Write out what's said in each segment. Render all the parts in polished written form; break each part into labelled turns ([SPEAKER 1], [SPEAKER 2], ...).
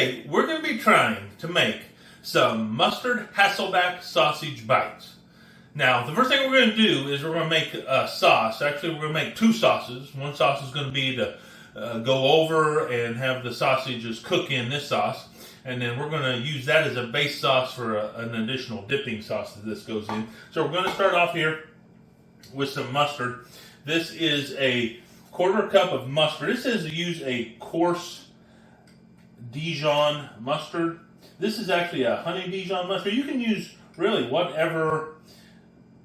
[SPEAKER 1] Today, we're going to be trying to make some mustard Hasselback sausage bites. Now, the first thing we're going to do is we're going to make a sauce. Actually, we're going to make two sauces. One sauce is going to be to go over and have the sausages cook in this sauce. And then we're going to use that as a base sauce for an additional dipping sauce that this goes in. So we're going to start off here with some mustard. This is a quarter cup of mustard. It says to use a coarse Dijon mustard. This is actually a honey Dijon mustard. You can use really whatever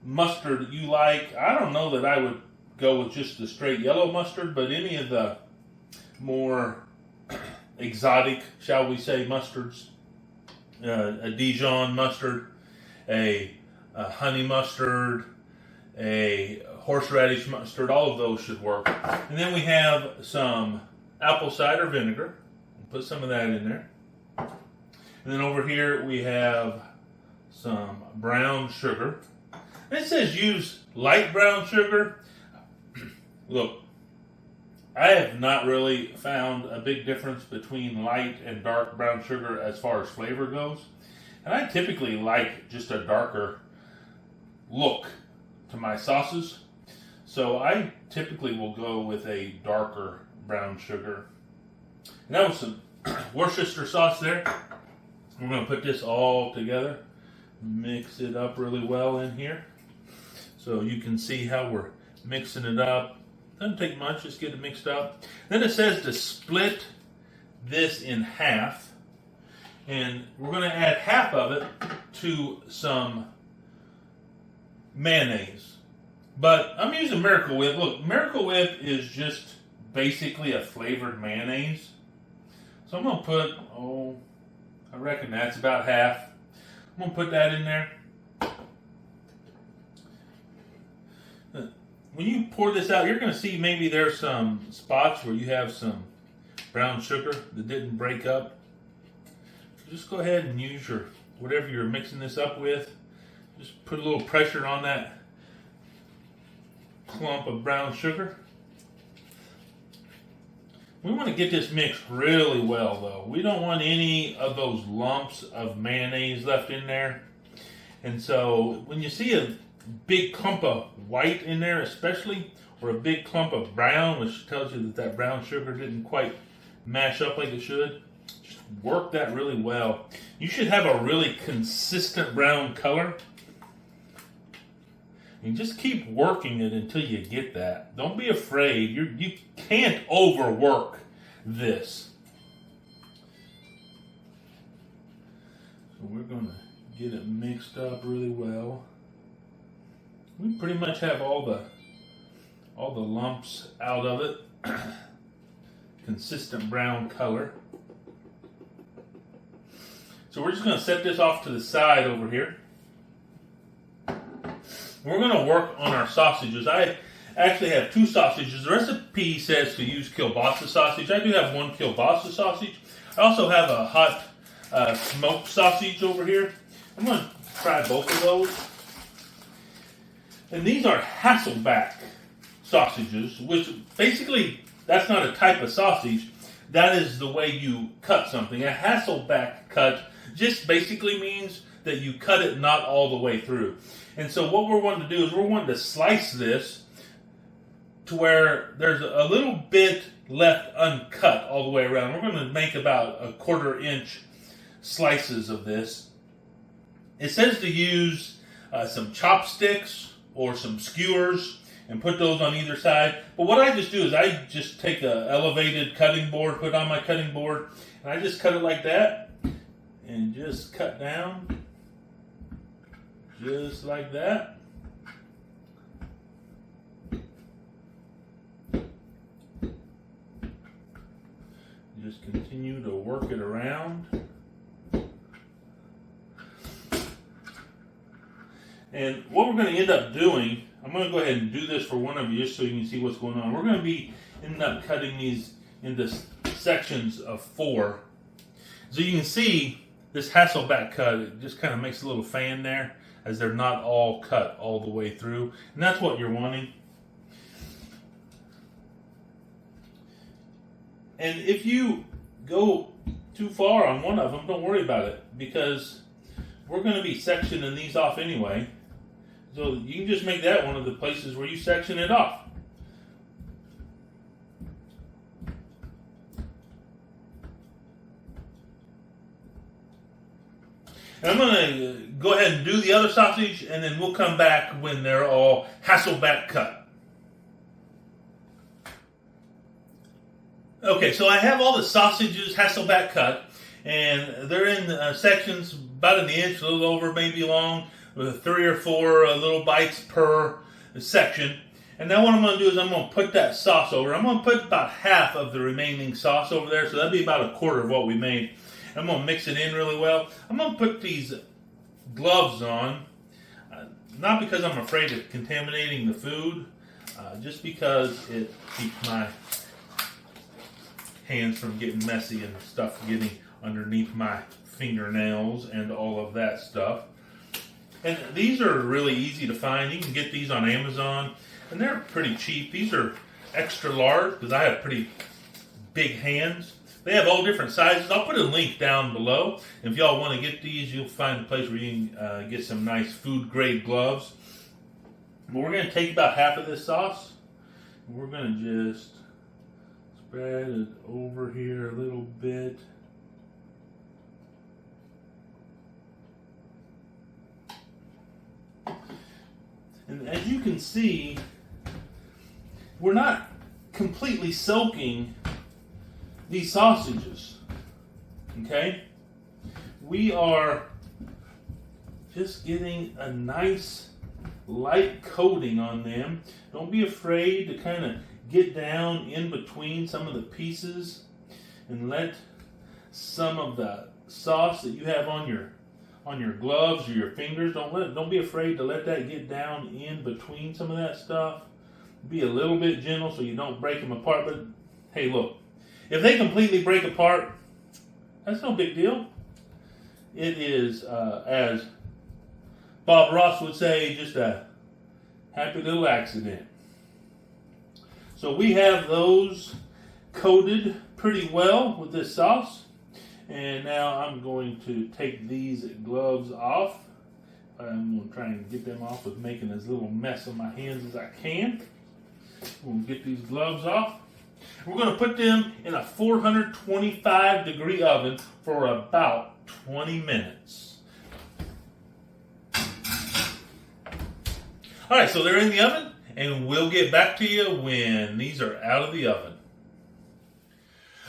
[SPEAKER 1] mustard you like. I don't know that I would go with just the straight yellow mustard, but any of the more exotic, shall we say, mustards, a Dijon mustard, a honey mustard, a horseradish mustard, all of those should work. And then we have some apple cider vinegar. Put some of that in there. And then over here we have some brown sugar. And it says use light brown sugar. Look, I have not really found a big difference between light and dark brown sugar as far as flavor goes. And I typically like just a darker look to my sauces. So I typically will go with a darker brown sugar. And that was some Worcestershire sauce there. We're going to put this all together. Mix it up really well in here. So you can see how we're mixing it up. Doesn't take much, just get it mixed up. Then it says to split this in half. And we're going to add half of it to some mayonnaise. But I'm using Miracle Whip. Look, Miracle Whip is just basically a flavored mayonnaise. So I'm going to put, I reckon that's about half. I'm going to put that in there. When you pour this out, you're going to see maybe there's some spots where you have some brown sugar that didn't break up. Just go ahead and use your, whatever you're mixing this up with. Just put a little pressure on that clump of brown sugar. We want to get this mixed really well, though. We don't want any of those lumps of mayonnaise left in there. And so when you see a big clump of white in there especially, or a big clump of brown, which tells you that brown sugar didn't quite mash up like it should, just work that really well. You should have a really consistent brown color. And just keep working it until you get that. Don't be afraid. You can't overwork this. So we're going to get it mixed up really well. We pretty much have all the lumps out of it. Consistent brown color. So we're just going to set this off to the side over here. We're going to work on our sausages. I actually have two sausages. The recipe says to use kielbasa sausage. I do have one kielbasa sausage. I also have a hot smoked sausage over here. I'm going to try both of those. And these are Hasselback sausages, which basically, that's not a type of sausage. That is the way you cut something. A Hasselback cut just basically means that you cut it not all the way through. And so what we're wanting to do is we're wanting to slice this to where there's a little bit left uncut all the way around. We're going to make about 1/4 inch slices of this. It says to use some chopsticks or some skewers and put those on either side. But what I just do is I just take an elevated cutting board, put it on my cutting board, and I just cut it like that and just cut down. Just like that. Just continue to work it around. And what we're going to end up doing, I'm going to go ahead and do this for one of you just so you can see what's going on. We're going to end up cutting these into sections of 4. So you can see this Hasselback cut, it just kind of makes a little fan there, as they're not all cut all the way through. And that's what you're wanting. And if you go too far on one of them, don't worry about it, because we're going to be sectioning these off anyway. So you can just make that one of the places where you section it off. And I'm going to go ahead and do the other sausage, and then we'll come back when they're all Hasselback cut. Okay, so I have all the sausages Hasselback cut, and they're in sections about an inch, a little over maybe long, with 3 or 4 little bites per section. And now what I'm going to do is I'm going to put that sauce over. I'm going to put about half of the remaining sauce over there, so that'll be about a quarter of what we made. I'm going to mix it in really well. I'm going to put these gloves on, not because I'm afraid of contaminating the food, just because it keeps my hands from getting messy and stuff getting underneath my fingernails and all of that stuff. And these are really easy to find. You can get these on Amazon, and they're pretty cheap. These are extra large because I have pretty big hands. They have all different sizes. I'll put a link down below. If y'all want to get these, you'll find a place where you can get some nice food-grade gloves. But we're going to take about half of this sauce, and we're going to just spread it over here a little bit. And as you can see, we're not completely soaking these sausages, okay? We are just getting a nice light coating on them. Don't be afraid to kind of get down in between some of the pieces and let some of the sauce that you have on your gloves or your fingers, don't be afraid to let that get down in between some of that stuff. Be a little bit gentle so you don't break them apart, but hey, look, if they completely break apart, that's no big deal. It is, as Bob Ross would say, just a happy little accident. So we have those coated pretty well with this sauce. And now I'm going to take these gloves off. I'm going to try and get them off with making as little mess on my hands as I can. We'll get these gloves off. We're going to put them in a 425 degree oven for about 20 minutes. Alright, so they're in the oven, and we'll get back to you when these are out of the oven.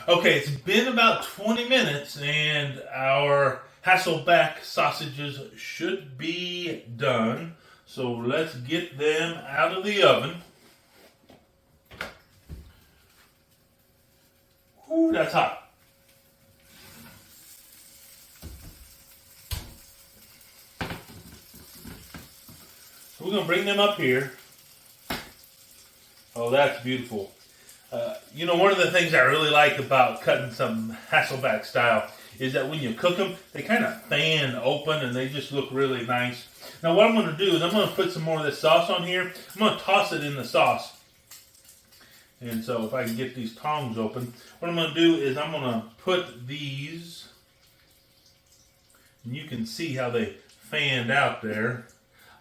[SPEAKER 1] Okay, it's been about 20 minutes, and our Hasselback sausages should be done. So let's get them out of the oven. Ooh, that's hot. So we're going to bring them up here. Oh, that's beautiful. You know, one of the things I really like about cutting some Hasselback style is that when you cook them, they kind of fan open and they just look really nice. Now what I'm going to do is I'm going to put some more of this sauce on here. I'm going to toss it in the sauce. And so if I can get these tongs open, what I'm going to do is I'm going to put these, and you can see how they fanned out there.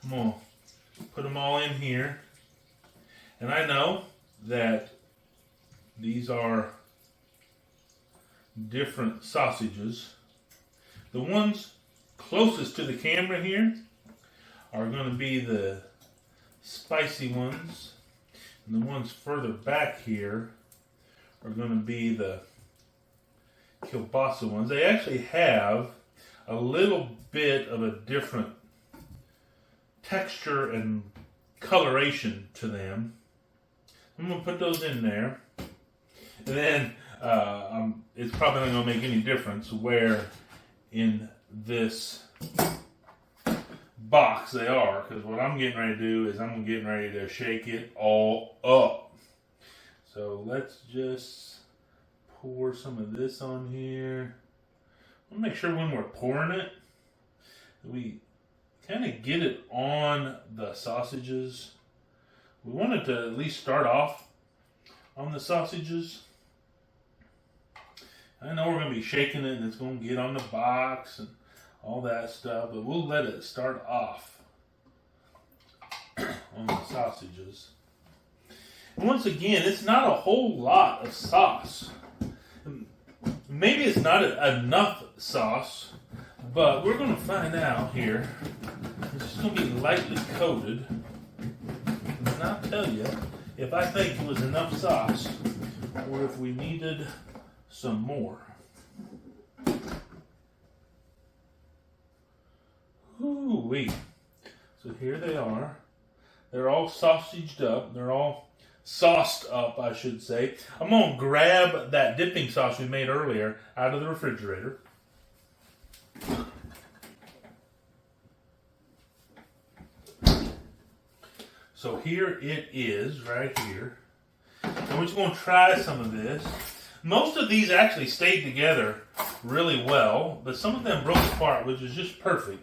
[SPEAKER 1] I'm going to put them all in here. And I know that these are different sausages. The ones closest to the camera here are going to be the spicy ones. And the ones further back here are going to be the kielbasa ones. They actually have a little bit of a different texture and coloration to them. I'm going to put those in there. And then it's probably not going to make any difference where in this box they are, because what I'm getting ready to do is I'm getting ready to shake it all up. So let's just pour some of this on here. I want to make sure when we're pouring it, we kind of get it on the sausages. We wanted to at least start off on the sausages. I know we're going to be shaking it and it's going to get on the box and all that stuff, but we'll let it start off on the sausages. And once again, it's not a whole lot of sauce. Maybe it's not enough sauce, but we're going to find out here. It's just going to be lightly coated. And I'll tell you if I think it was enough sauce or if we needed some more. Ooh-wee. So here they are. They're all sausaged up. They're all sauced up, I should say. I'm going to grab that dipping sauce we made earlier out of the refrigerator. So here it is, right here. And we're just going to try some of this. Most of these actually stayed together really well, but some of them broke apart, which is just perfect.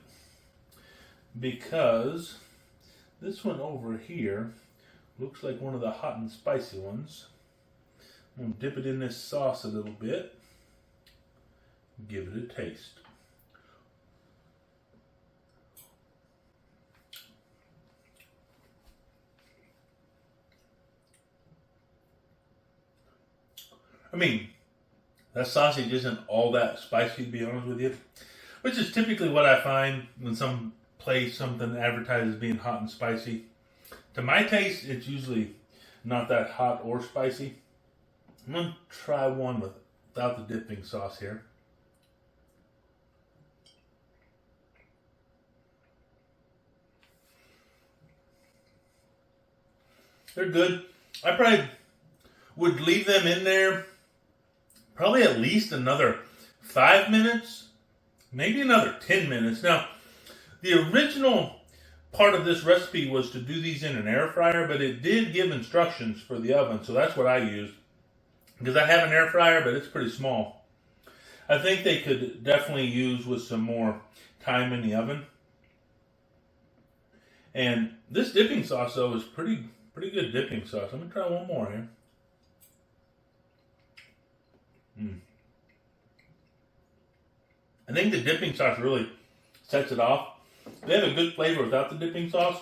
[SPEAKER 1] Because this one over here looks like one of the hot and spicy ones. I'm going to dip it in this sauce a little bit. Give it a taste. I mean, that sausage isn't all that spicy, to be honest with you. Which is typically what I find when some place something advertises being hot and spicy. To my taste, it's usually not that hot or spicy. I'm going to try one without the dipping sauce here. They're good. I probably would leave them in there probably at least another 5 minutes, maybe another 10 minutes. Now, the original part of this recipe was to do these in an air fryer, but it did give instructions for the oven, so that's what I used. Because I have an air fryer, but it's pretty small. I think they could definitely use with some more time in the oven. And this dipping sauce, though, is pretty good dipping sauce. I'm going to try one more here. I think the dipping sauce really sets it off. They have a good flavor without the dipping sauce,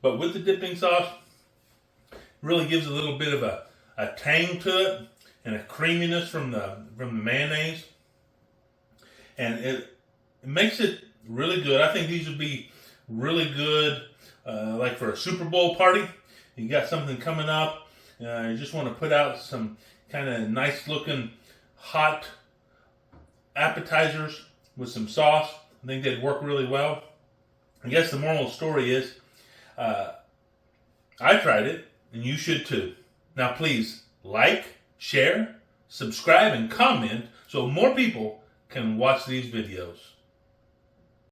[SPEAKER 1] but with the dipping sauce, it really gives a little bit of a tang to it and a creaminess from the mayonnaise, and it makes it really good. I think these would be really good, like for a Super Bowl party. You got something coming up, you just want to put out some kind of nice looking hot appetizers with some sauce. I think they'd work really well. I guess the moral of the story is, I tried it, and you should too. Now please like, share, subscribe, and comment so more people can watch these videos.